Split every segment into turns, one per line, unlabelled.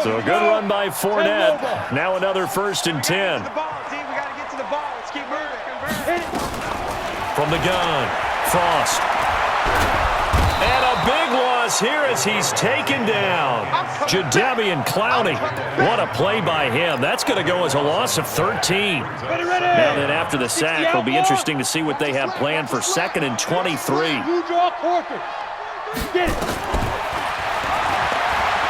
So a good run by Fournette. Now another 1st and 10. From the gun, Frost. And a big loss here as he's taken down. Jadeveon Clowney. What a play by him. That's going to go as a loss of 13. Now then after the sack, it'll be interesting to see what they have planned for 2nd and 23.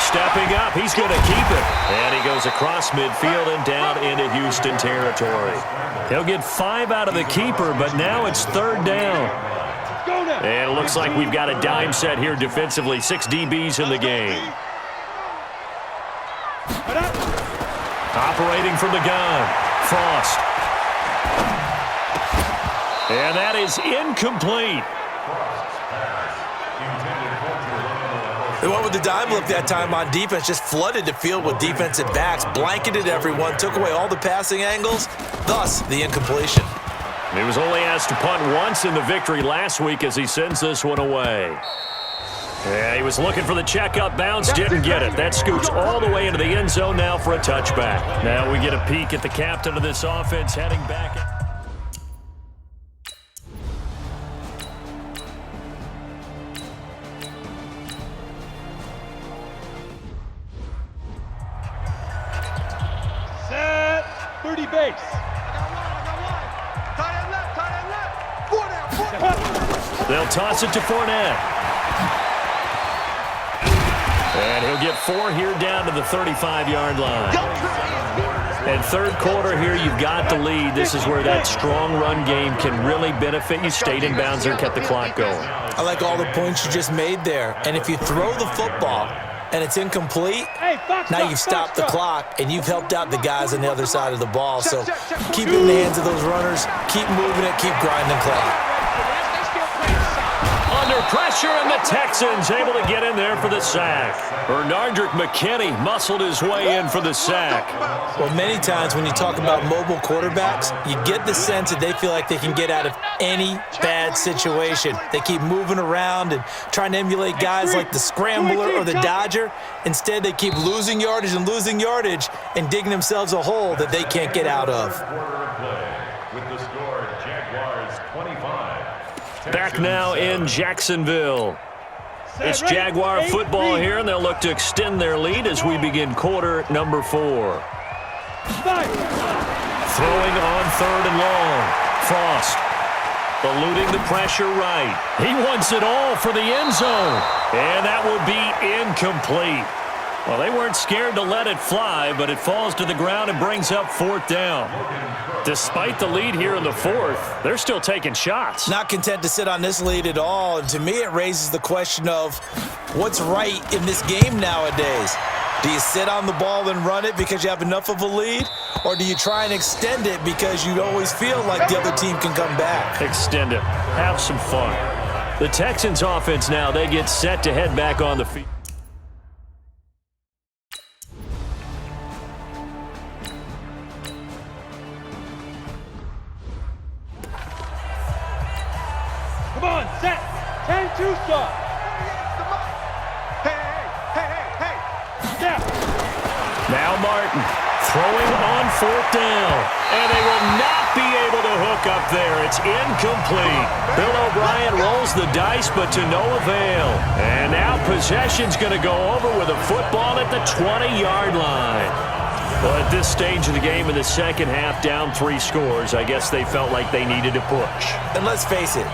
Stepping up, he's going to keep it. And he goes across midfield and down into Houston territory. He'll get 5 out of the keeper, but now it's 3rd down. And it looks like we've got a dime set here defensively. 6 DBs in the game. Operating from the gun, Frost. And that is incomplete.
They went with the dime look that time on defense, just flooded the field with defensive backs, blanketed everyone, took away all the passing angles, thus the incompletion.
He was only asked to punt once in the victory last week as he sends this one away. Yeah, he was looking for the checkup bounce, didn't get it. That scoots all the way into the end zone now for a touchback. Now we get a peek at the captain of this offense heading back.
Set, 30 base.
They'll toss it to Fournette. And he'll get 4 here down to the 35-yard line. And 3rd quarter here, you've got the lead. This is where that strong run game can really benefit you. Stayed in bounds and kept the clock going.
I like all the points you just made there. And if you throw the football and it's incomplete, now you've stopped the clock and you've helped out the guys on the other side of the ball. So keep it in the hands of those runners. Keep moving it. Keep grinding the clock.
Under pressure, and the Texans able to get in there for the sack. Bernardrick McKinney muscled his way in for the sack.
Well, many times when you talk about mobile quarterbacks, you get the sense that they feel like they can get out of any bad situation. They keep moving around and trying to emulate guys like the Scrambler or the Dodger. Instead, they keep losing yardage and digging themselves a hole that they can't get out of.
With the score, Jaguars 25.
Back now in Jacksonville. It's Jaguar football here, and they'll look to extend their lead as we begin quarter number 4. Throwing on 3rd and long. Frost eluding the pressure right. He wants it all for the end zone. And that will be incomplete. Well, they weren't scared to let it fly, but it falls to the ground and brings up 4th down. Despite the lead here in the 4th, they're still taking shots.
Not content to sit on this lead at all. And to me, it raises the question of what's right in this game nowadays. Do you sit on the ball and run it because you have enough of a lead? Or do you try and extend it because you always feel like the other team can come back?
Extend it. Have some fun. The Texans offense now, they get set to head back on the field.
Come on, set. 10-2 start. Hey. Step.
Now Martin throwing on 4th down. And they will not be able to hook up there. It's incomplete. Bill O'Brien rolls the dice, but to no avail. And now possession's going to go over with a football at the 20-yard line. Well, at this stage of the game in the second half, down 3 scores, I guess they felt like they needed to push.
And let's face it,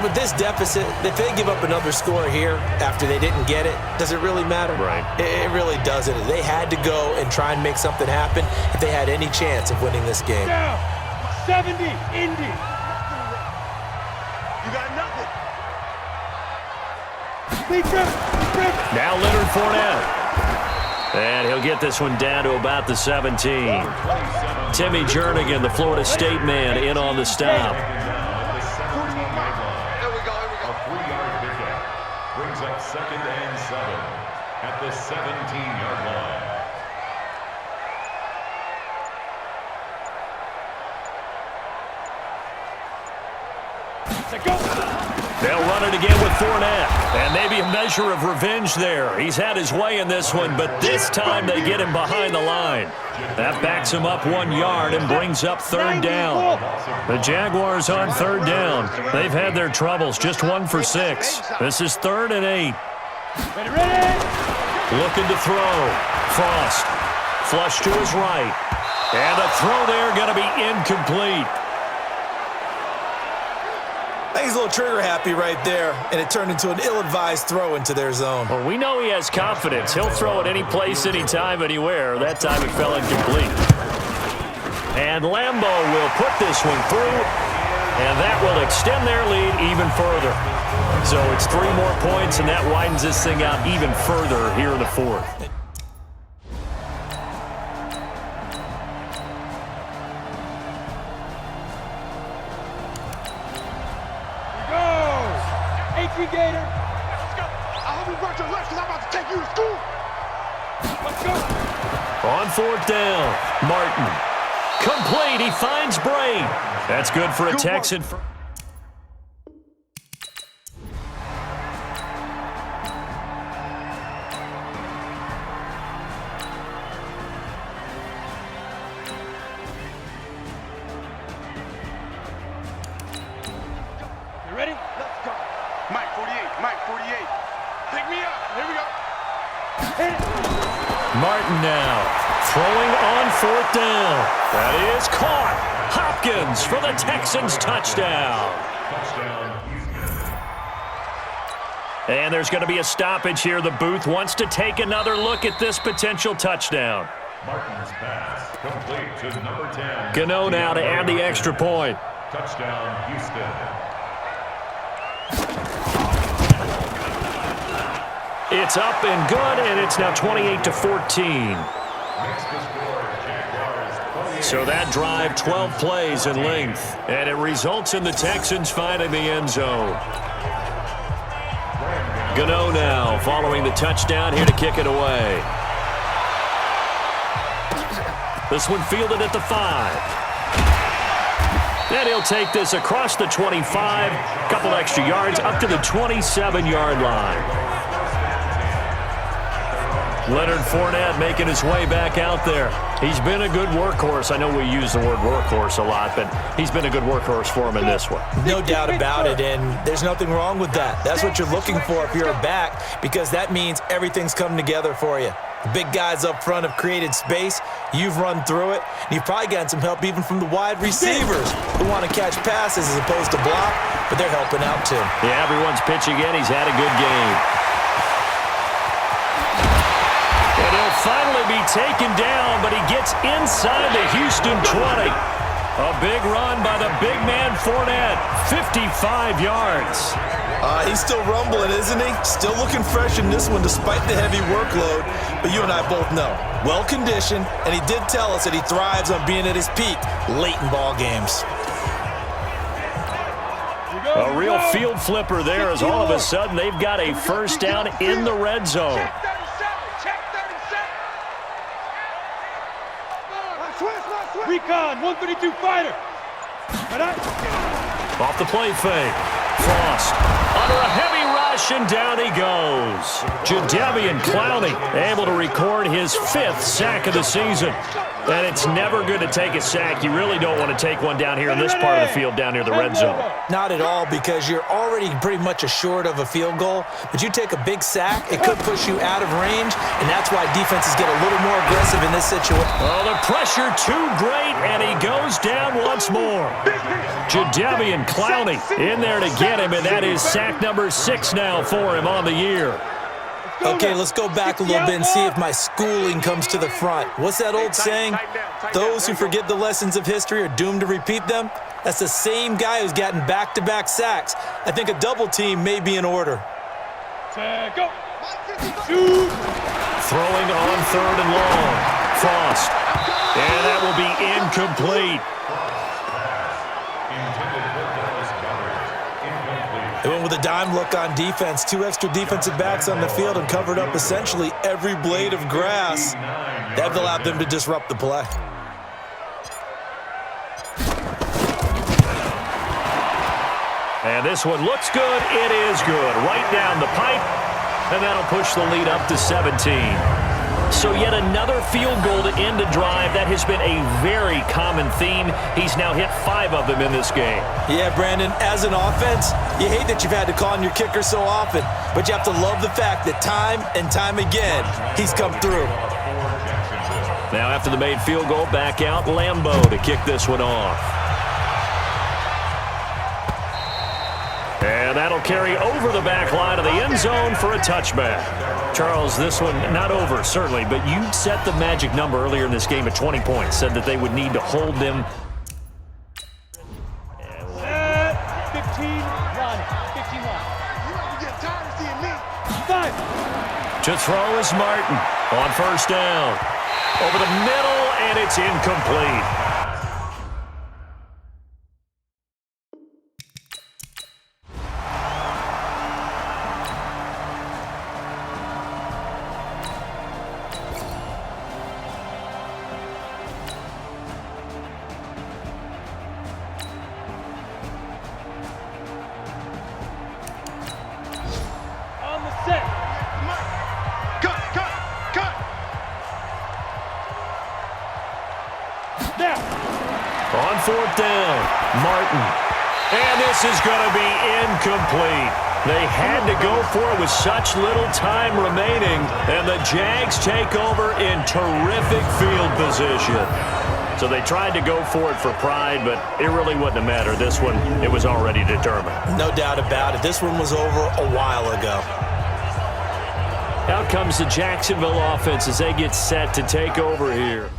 with this deficit, if they give up another score here after they didn't get it, does it really matter?
Right.
It really doesn't. They had to go and try and make something happen if they had any chance of winning this game.
Down. 70, Indy. You got nothing.
Now Leonard Fournette. And he'll get this one down to about the 17. Timmy Jernigan, the Florida State man, in on the stop.
A 3-yard pickup brings up 2nd and 7 at the 17-yard line.
Go.
They'll run it again with Fournette. And maybe a measure of revenge there. He's had his way in this one, but this time they get him behind the line. That backs him up 1 yard and brings up third down. The Jaguars on third down. They've had their troubles, just 1 for 6. This is 3rd and 8. Looking to throw. Frost. Flush to his right. And the throw there going to be incomplete.
I think he's a little trigger happy right there, and it turned into an ill-advised throw into their zone.
Well, we know he has confidence. He'll throw it any place, anytime, anywhere. That time it fell incomplete. And Lambeau will put this one through, and that will extend their lead even further. So it's 3 more points, and that widens this thing out even further here in the 4th.
Gator. Let's go. I hope you brought your lunch because I'm about to take you to school. Let's go.
On 4th down, Martin. Complete. He finds Bray. That's good for a Texan.
You ready? Let's go. Mike 48, Mike 48. Pick me up. Here we go. Hit it.
Martin now throwing on 4th down. That is caught. Hopkins for the Texans touchdown. And there's going to be a stoppage here. The booth wants to take another look at this potential touchdown.
Martin's pass complete to number 10.
Gano now to add the extra point.
Touchdown, Houston.
It's up and good, and it's now 28-14. So that drive, 12 plays in length, and it results in the Texans finding the end zone. Gano now following the touchdown here to kick it away. This one fielded at the 5. And he'll take this across the 25, couple extra yards up to the 27-yard line. Leonard Fournette making his way back out there. He's been a good workhorse. I know we use the word workhorse a lot, but he's been a good workhorse for him in this one.
No doubt about it, and there's nothing wrong with that. That's what you're looking for if you're a back, because that means everything's come together for you. The big guys up front have created space. You've run through it. And you've probably gotten some help even from the wide receivers who want to catch passes as opposed to block, but they're helping out too.
Yeah, everyone's pitching in. He's had a good game. And he'll finally be taken down, but he gets inside the Houston 20. A big run by the big man Fournette, 55 yards.
He's still rumbling, isn't he? Still looking fresh in this one despite the heavy workload. But you and I both know, well-conditioned, and he did tell us that he thrives on being at his peak late in ball games.
A real field flipper there as all of a sudden they've got a first down in the red zone.
Recon, 132 fighter.
Off the play fake. Frost under a heavy rush, and down he goes. Jadeveon Clowney able to record his 5th sack of the season. And it's never good to take a sack. You really don't want to take one down here in this part of the field, down near the red zone.
Not at all, because you're already pretty much assured of a field goal. But you take a big sack, it could push you out of range, and that's why defenses get a little more aggressive in this situation.
Oh, the pressure too great, and he goes down once more. Jadeveon Clowney in there to get him, and that is sack number 6 now for him on the year.
Okay, let's go back a little bit and see if my schooling comes to the front. What's that old saying? Those who forget the lessons of history are doomed to repeat them. That's the same guy who's gotten back-to-back sacks. I think a double team may be in order.
Go. Shoot.
Throwing on 3rd and long. Frost. And that will be incomplete.
They went with a dime look on defense. 2 extra defensive backs on the field and covered up essentially every blade of grass. That allowed them to disrupt the play.
And this one looks good. It is good. Right down the pipe. And that'll push the lead up to 17. So yet another field goal to end a drive. That has been a very common theme. He's now hit 5 of them in this game.
Yeah, Brandon, as an offense, you hate that you've had to call on your kicker so often, but you have to love the fact that time and time again, he's come through.
Now after the made field goal, back out Lambeau to kick this one off. And that'll carry over the back line of the end zone for a touchback. Charles, this one not over, certainly, but you set the magic number earlier in this game at 20 points, said that they would need to hold them.
15, run. 15, run. You get tired of seeing me. 5.
To throw is Martin on first down. Over the middle, and it's incomplete. On fourth down, Martin. And this is going to be incomplete. They had to go for it with such little time remaining, and the Jags take over in terrific field position. So they tried to go for it for pride, but it really wouldn't have mattered. This one, it was already determined.
No doubt about it. This one was over a while ago.
Out comes the Jacksonville offense as they get set to take over here.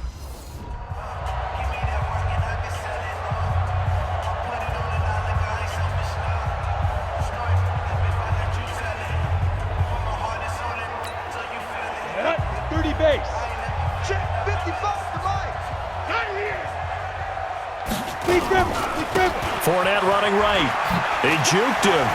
Fournette running right. He juked him.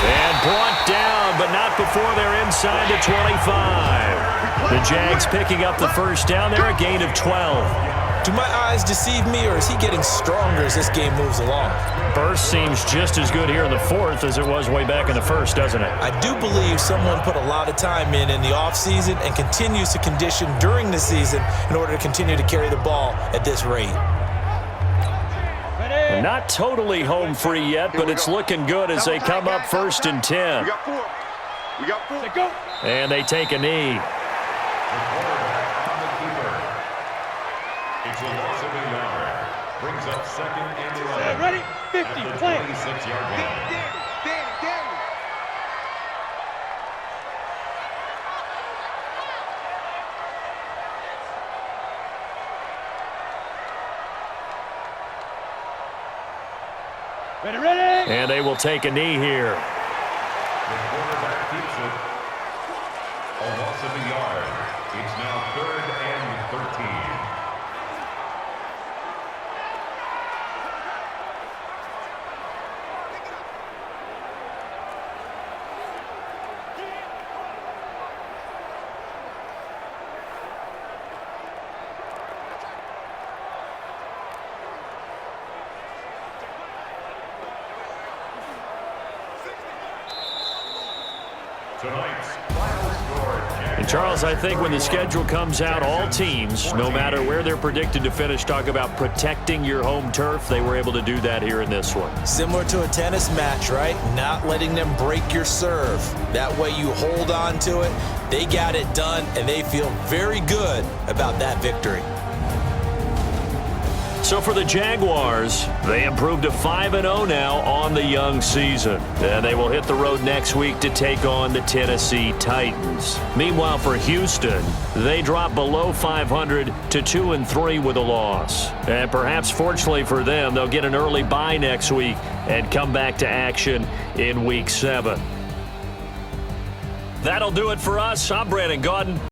And brought down, but not before they're inside the 25. The Jags picking up the first down there, a gain of 12.
Do my eyes deceive me, or is he getting stronger as this game moves along?
Burst seems just as good here in the fourth as it was way back in the first, doesn't it?
I do believe someone put a lot of time in the offseason and continues to condition during the season in order to continue to carry the ball at this rate.
Not totally home free yet, but it's looking good as they come up 1st and 10.
We got 4. We got 4. Go.
And they take a knee.
It's a loss of a yard. Brings up 2nd and 11.
Ready? 50. Play.
26-yard line.
Danny. Ready?
And they will take a knee here.
The quarterback keeps it. A loss of a yard. It's now 3rd and 13.
And Charles, I think when the schedule comes out, all teams, no matter where they're predicted to finish, talk about protecting your home turf. They were able to do that here in this one.
Similar to a tennis match, right? Not letting them break your serve. That way you hold on to it. They got it done, and they feel very good about that victory.
So for the Jaguars, they improved to 5-0 now on the young season. And they will hit the road next week to take on the Tennessee Titans. Meanwhile, for Houston, they drop below 500 to 2-3 with a loss. And perhaps fortunately for them, they'll get an early bye next week and come back to action in Week 7. That'll do it for us. I'm Brandon Gaudin.